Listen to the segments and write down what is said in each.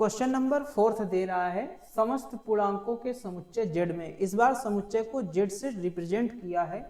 Question number 4 दे रहा है समस्त पूर्णांकों के समुच्चय z में। इस बार समुच्चय को z से रिप्रेजेंट किया है,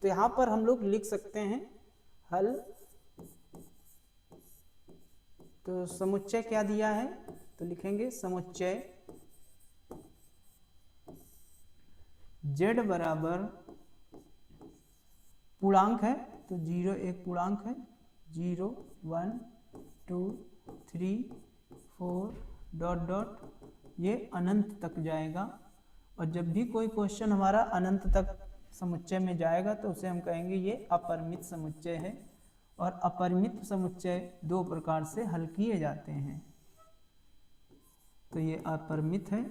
तो यहां पर हम लोग लिख सकते हैं हल। तो समुच्चय क्या दिया है, तो लिखेंगे समुच्चय z बराबर पूर्णांक है, तो 0 एक पूर्णांक है, 0 1 2 3 4 डॉट डॉट ये अनंत तक जाएगा। और जब भी कोई क्वेश्चन हमारा अनंत तक समुच्चय में जाएगा तो उसे हम कहेंगे ये अपरिमित समुच्चय है। और अपरिमित समुच्चय दो प्रकार से हल किए जाते हैं, तो ये अपरिमित है।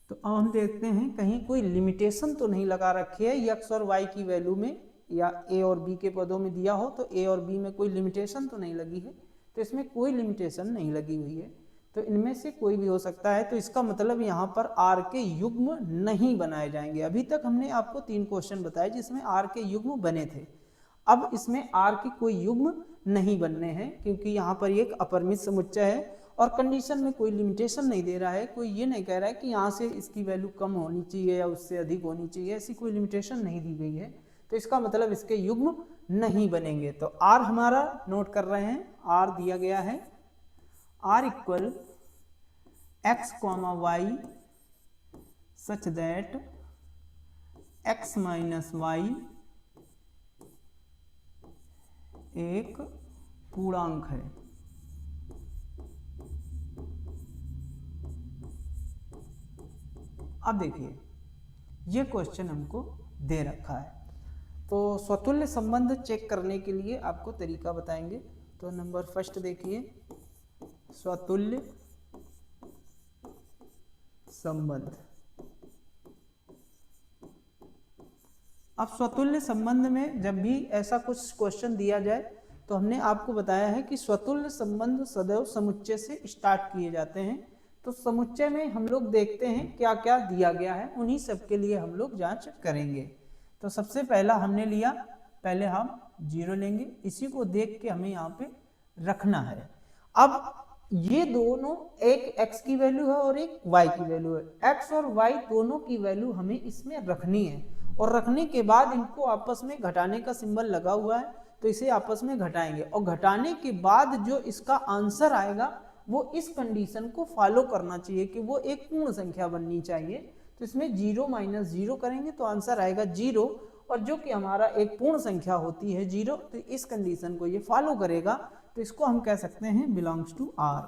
तो अब हम देखते हैं कहीं कोई लिमिटेशन तो नहीं लगा रखी है x और y की वैल्यू में, या a और b के पदों में दिया हो तो a और b में कोई लिमिटेशन तो नहीं लगी है। तो इसमें कोई लिमिटेशन नहीं लगी हुई है, तो इनमें से कोई भी हो सकता है। तो इसका मतलब यहाँ पर r के युग्म नहीं बनाए जाएंगे। अभी तक हमने आपको 3 क्वेश्चन बताए जिसमें r के युग्म बने थे। अब इसमें r के कोई युग्म नहीं बनने हैं, क्योंकि यहाँ पर एक अपरिमित समुच्चय है और कंडीशन में कोई लिमिटेशन नहीं दे रहा है। कोई ये नहीं कह रहा है कि यहाँ से इसकी वैल्यू कम होनी चाहिए या उससे अधिक होनी चाहिए, ऐसी कोई लिमिटेशन नहीं दी गई है। तो इसका मतलब इसके युग्म नहीं बनेंगे। तो r हमारा नोट कर रहे हैं, r दिया गया है r equal x comma y such that x minus y एक पूर्णांक है। अब देखिए ये क्वेश्चन हमको दे रखा है, तो स्वतुल्य संबंध चेक करने के लिए आपको तरीका बताएंगे। तो नंबर फर्स्ट देखिए, स्वतुल्य संबंध। अब स्वतुल्य संबंध में जब भी ऐसा कुछ क्वेश्चन दिया जाए तो हमने आपको बताया है कि स्वतुल्य संबंध सदैव समुच्चय से स्टार्ट किए जाते हैं। तो समुच्चय में हम लोग देखते हैं क्या क्या दिया गया है, उन्हीं सब के लिए हम लोग जांच करेंगे। तो सबसे पहला हमने लिया, पहले हम 0 लेंगे, इसी को देख के हमें यहाँ पे रखना है। अब ये दोनों, एक x की वैल्यू है और एक y की वैल्यू है। x और y दोनों की वैल्यू हमें इसमें रखनी है, और रखने के बाद इनको आपस में घटाने का सिंबल लगा हुआ है, तो इसे आपस में घटाएंगे। और घटाने के बाद जो इसका आंसर आएगा वो इस कंडीशन को फॉलो करना चाहिए कि वो एक पूर्ण संख्या बननी चाहिए। तो इसमें 0 माइनस 0 करेंगे तो आंसर आएगा 0, और जो कि हमारा एक पूर्ण संख्या होती है 0, तो इस कंडीशन को ये फॉलो करेगा। तो इसको हम कह सकते हैं बिलोंग्स टू R।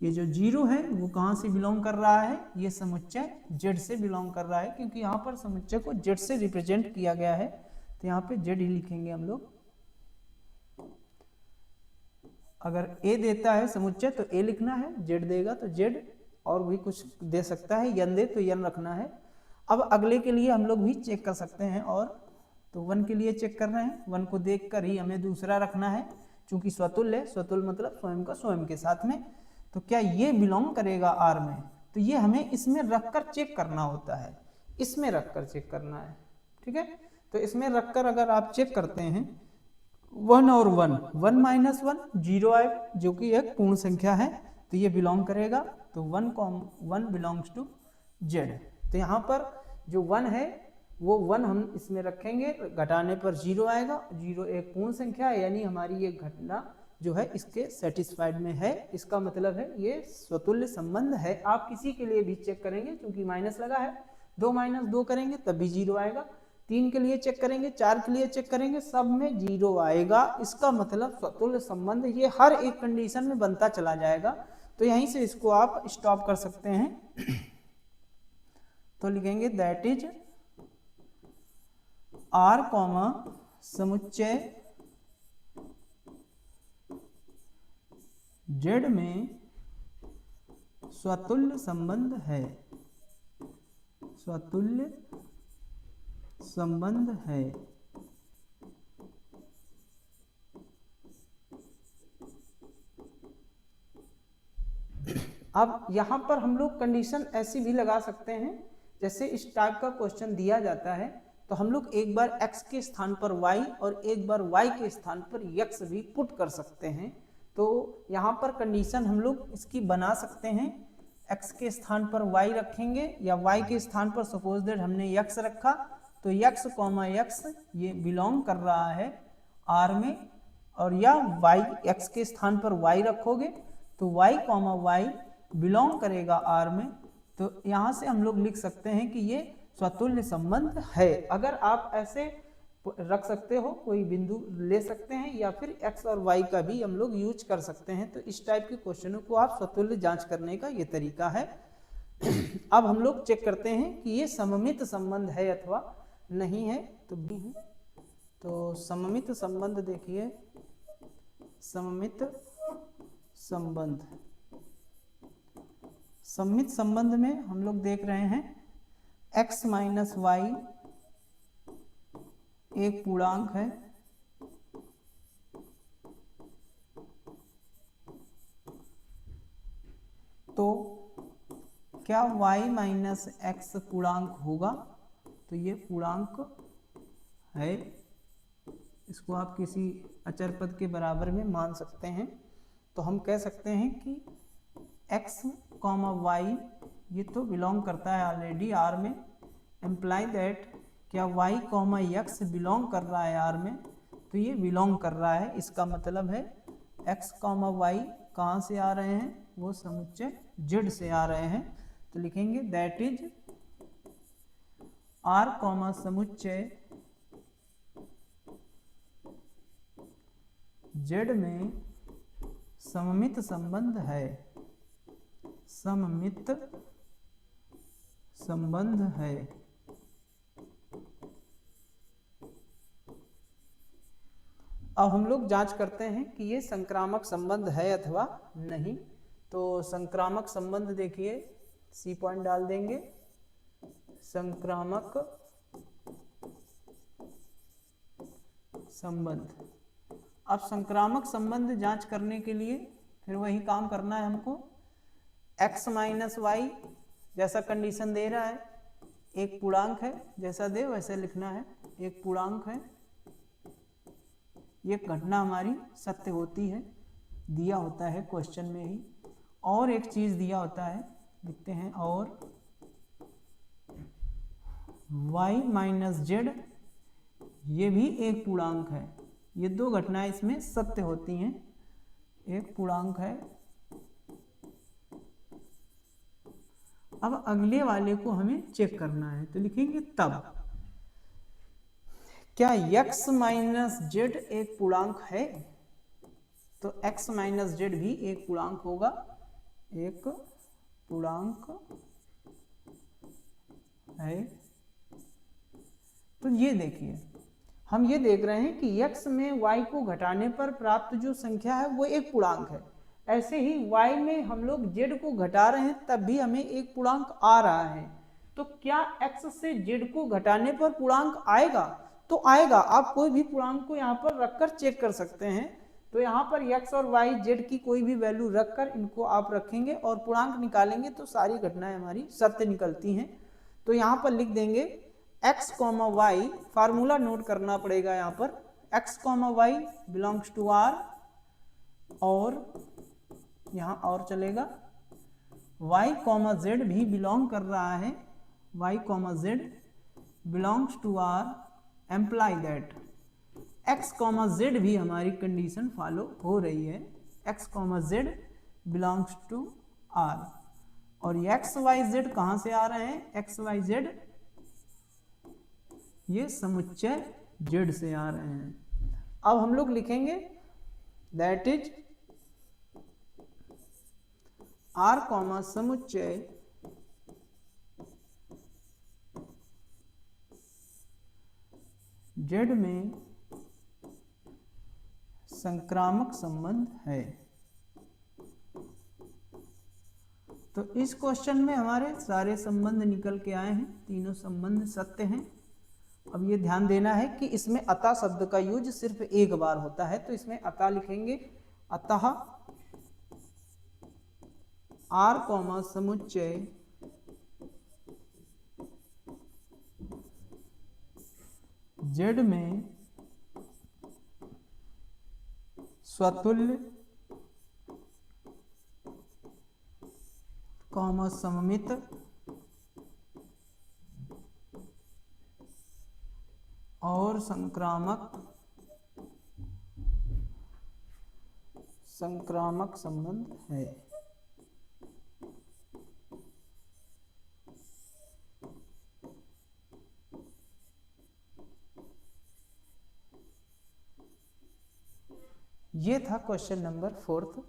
ये जो 0 है वो कहाँ से बिलोंग कर रहा है, ये समुच्चय Z से बिलोंग कर रहा है, क्योंकि यहाँ पर समुच्चय को Z से रिप्रेजेंट किया गया है। तो यहाँ पे Z ही लिखेंगे हम लोग। अगर A देता है समुच्चय तो A लिखना है, Z देगा तो Z, और भी कुछ दे सकता है, यन दे तो यन रखना है। अब अगले के लिए हम लोग भी चेक कर सकते हैं, और तो 1 के लिए चेक कर रहे हैं, 1 को देखकर ही हमें दूसरा रखना है, क्योंकि स्वतुल्य है, स्वतुल्य मतलब स्वयं का स्वयं के साथ में। तो क्या ये बिलोंग करेगा R में, तो ये हमें इसमें रखकर चेक करना होता है, इसमें रखकर चेक करना है, ठीक है। तो इसमें रखकर अगर आप चेक करते हैं 1 और 1, 1 माइनस 1 0 आए, जो कि एक पूर्ण संख्या है, तो ये बिलोंग करेगा। तो 1 बिलोंग्स टू Z। तो यहाँ पर जो 1 है वो 1 हम इसमें रखेंगे, घटाने पर 0 आएगा, 0 एक पूर्ण संख्या है, यानी हमारी ये घटना जो है इसके सेटिस्फाइड में है। इसका मतलब है ये स्वतुल्य संबंध है। आप किसी के लिए भी चेक करेंगे, क्योंकि माइनस लगा है, 2 माइनस 2 करेंगे तब भी 0 आएगा, 3 के लिए चेक करेंगे, 4 के लिए चेक करेंगे, सब में 0 आएगा। इसका मतलब स्वतुल्य संबंध ये हर एक कंडीशन में बनता चला जाएगा। तो यहीं से इसको आप स्टॉप कर सकते हैं। तो लिखेंगे दैट इज R कॉमा समुच्चय Z में स्वतुल्य संबंध है, स्वतुल्य संबंध है। अब यहाँ पर हम लोग कंडीशन ऐसी भी लगा सकते हैं, जैसे इस टाइप का क्वेश्चन दिया जाता है तो हम लोग एक बार x के स्थान पर y और एक बार y के स्थान पर x भी पुट कर सकते हैं। तो यहाँ पर कंडीशन हम लोग इसकी बना सकते हैं, x के स्थान पर y रखेंगे या y के स्थान पर सपोज दैट हमने x रखा, तो x, x ये बिलोंग कर रहा है R में, और या y x के स्थान पर y रखोगे तो y, y बिलोंग करेगा R में। तो यहाँ से हम लोग लिख सकते हैं कि ये स्वतुल्य संबंध है। अगर आप ऐसे रख सकते हो, कोई बिंदु ले सकते हैं, या फिर x और y का भी हम लोग यूज कर सकते हैं। तो इस टाइप के क्वेश्चनों को आप स्वतुल्य जांच करने का ये तरीका है। अब हम लोग चेक करते हैं कि ये सममित संबंध है अथवा नहीं है। तो भी है, तो सममित संबंध देखिए, सममित संबंध, सममित संबंध में हम लोग देख रहे हैं x माइनस वाई एक पूर्णांक है, तो क्या y माइनस एक्स पूर्णांक होगा? तो ये पूर्णांक है, इसको आप किसी अचर पद के बराबर में मान सकते हैं। तो हम कह सकते हैं कि x, y ये तो बिलोंग करता है ऑलरेडी R में, एम्प्लाई दैट क्या y, x बिलोंग कर रहा है R में, तो ये बिलोंग कर रहा है। इसका मतलब है x, y कहाँ से आ रहे हैं? वो समुच्चय Z से आ रहे हैं। तो लिखेंगे दैट इज R, समुच्चय Z में सममित संबंध है, सममित संबंध है। अब हम लोग जांच करते हैं कि ये संक्रामक संबंध है अथवा नहीं। तो संक्रामक संबंध देखिए, सी पॉइंट डाल देंगे, संक्रामक संबंध। अब संक्रामक संबंध जांच करने के लिए फिर वही काम करना है हमको। x माइनस वाई जैसा कंडीशन दे रहा है, एक पूर्णांक है, जैसा दे वैसे लिखना है, एक पूर्णांक है, ये घटना हमारी सत्य होती है, दिया होता है क्वेश्चन में ही। और एक चीज दिया होता है, लिखते हैं, और y माइनस जेड ये भी एक पूर्णांक है। ये दो घटनाएं इसमें सत्य होती हैं, एक पूर्णांक है। अब अगले वाले को हमें चेक करना है, तो लिखेंगे तब क्या x माइनस जेड एक पूर्णांक है? तो x माइनस जेड भी एक पूर्णांक होगा, एक पूर्णांक है। तो ये देखिए, हम ये देख रहे हैं कि x में y को घटाने पर प्राप्त जो संख्या है वो एक पूर्णांक है। ऐसे ही y में हम लोग z को घटा रहे हैं तब भी हमें एक पूर्णांक आ रहा है। तो क्या x से z को घटाने पर पूर्णांक आएगा? तो आएगा। आप कोई भी पूर्णांक को यहाँ पर रखकर चेक कर सकते हैं। तो यहाँ पर x और y, z की कोई भी वैल्यू रखकर इनको आप रखेंगे और पूर्णांक निकालेंगे तो सारी घटनाएं हमारी सत्य निकलती हैं। तो यहाँ पर लिख देंगे x, y, फार्मूला नोट करना पड़ेगा यहाँ पर, x, y belongs to R, और यहाँ और चलेगा y, z भी बिलोंग कर रहा है, y, z belongs to R, imply that x, z भी हमारी कंडीशन फॉलो हो रही है, x, z belongs to R। और x, y, z कहाँ से आ रहे हैं? x, y, z ये समुच्चय Z से आ रहे हैं। अब हम लोग लिखेंगे दैट इज R, समुच्चय Z में संक्रामक संबंध है। तो इस क्वेश्चन में हमारे सारे संबंध निकल के आए हैं, तीनों संबंध सत्य हैं। अब ये ध्यान देना है कि इसमें अतः शब्द का यूज सिर्फ एक बार होता है, तो इसमें अतः लिखेंगे, अतः R, समुच्चय Z में स्वतुल्य सममित और संक्रामक संबंध है। ये था क्वेश्चन नंबर 4।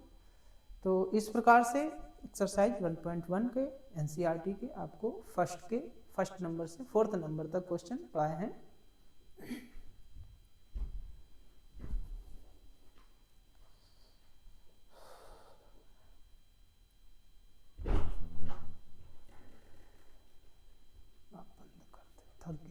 तो इस प्रकार से एक्सरसाइज 1.1 के एनसीईआरटी के आपको फर्स्ट नंबर से 4th नंबर तक क्वेश्चन पढ़ाए हैं। बंद करते, थक गया।